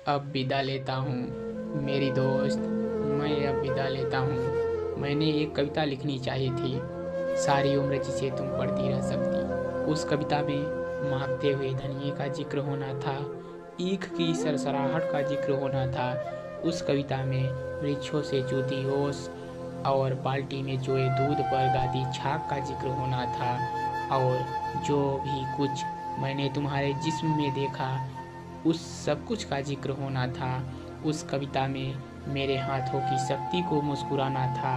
अब विदा लेता हूँ मेरी दोस्त, मैं अब विदा लेता हूँ। मैंने एक कविता लिखनी चाहिए थी, सारी उम्र जिसे तुम पढ़ती रह सकती। उस कविता में महकते हुए धनिये का जिक्र होना था, ईख की सरसराहट का जिक्र होना था। उस कविता में वृक्षों से चूती ओस और बाल्टी में जोए दूध पर गाती छाक का जिक्र होना था। और जो भी कुछ मैंने तुम्हारे जिस्म में देखा, उस सब कुछ का जिक्र होना था। उस कविता में मेरे हाथों की शक्ति को मुस्कुराना था,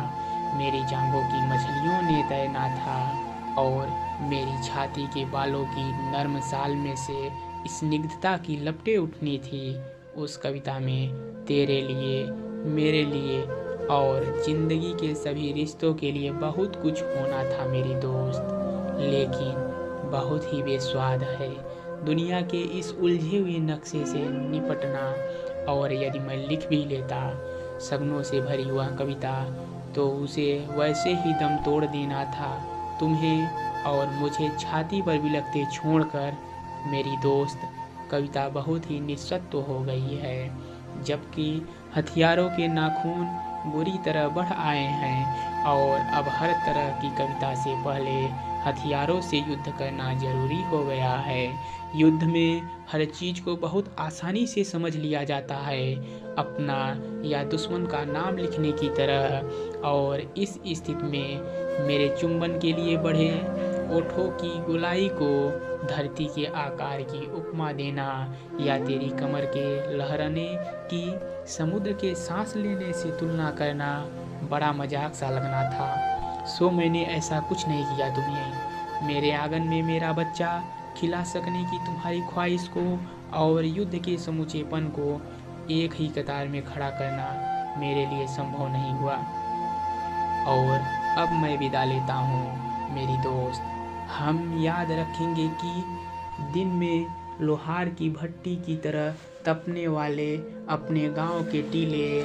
मेरी जांघों की मछलियों ने तैरना था और मेरी छाती के बालों की नर्म साल में से स्निग्धता की लपटें उठनी थी। उस कविता में तेरे लिए, मेरे लिए और जिंदगी के सभी रिश्तों के लिए बहुत कुछ होना था मेरी दोस्त, लेकिन बहुत ही बेस्वाद है दुनिया के इस उलझे हुए नक्शे से निपटना। और यदि मैं लिख भी लेता सपनों से भरी वह कविता, तो उसे वैसे ही दम तोड़ देना था, तुम्हें और मुझे छाती पर बिलखते छोड़कर। मेरी दोस्त, कविता बहुत ही निस्सत्व हो गई है, जबकि हथियारों के नाखून बुरी तरह बढ़ आए हैं और अब हर तरह की कविता से पहले हथियारों से युद्ध करना जरूरी हो गया है। युद्ध में हर चीज़ को बहुत आसानी से समझ लिया जाता है, अपना या दुश्मन का नाम लिखने की तरह। और इस स्थिति में मेरे चुंबन के लिए बढ़े ओठों की गोलाई को धरती के आकार की उपमा देना या तेरी कमर के लहराने की समुद्र के सांस लेने से तुलना करना बड़ा मजाक सा लगना था। सो मैंने ऐसा कुछ नहीं किया तुम्हें। मेरे आंगन में मेरा बच्चा खिला सकने की तुम्हारी ख्वाहिश को और युद्ध के समूचेपन को एक ही कतार में खड़ा करना मेरे लिए संभव नहीं हुआ। और अब मैं विदा लेता हूँ मेरी दोस्त। हम याद रखेंगे कि दिन में लोहार की भट्टी की तरह तपने वाले अपने गांव के टीले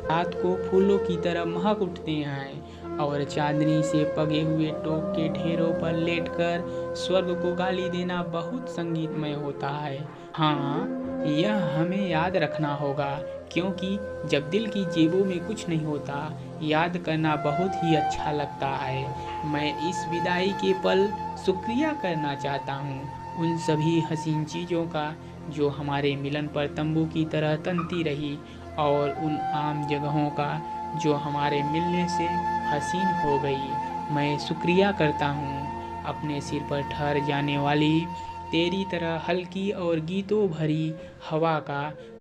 रात को फूलों की तरह महक उठते हैं और चांदनी से पगे हुए टोक के ढेरों पर लेटकर स्वर्ग को गाली देना बहुत संगीतमय होता है। हाँ, यह हमें याद रखना होगा, क्योंकि जब दिल की जेबों में कुछ नहीं होता, याद करना बहुत ही अच्छा लगता है। मैं इस विदाई के पल शुक्रिया करना चाहता हूँ उन सभी हसीन चीज़ों का जो हमारे मिलन पर तंबू की तरह तनती रही, और उन आम जगहों का जो हमारे मिलने से हसीन हो गई। मैं शुक्रिया करता हूँ अपने सिर पर ठहर जाने वाली तेरी तरह हल्की और गीतों भरी हवा का,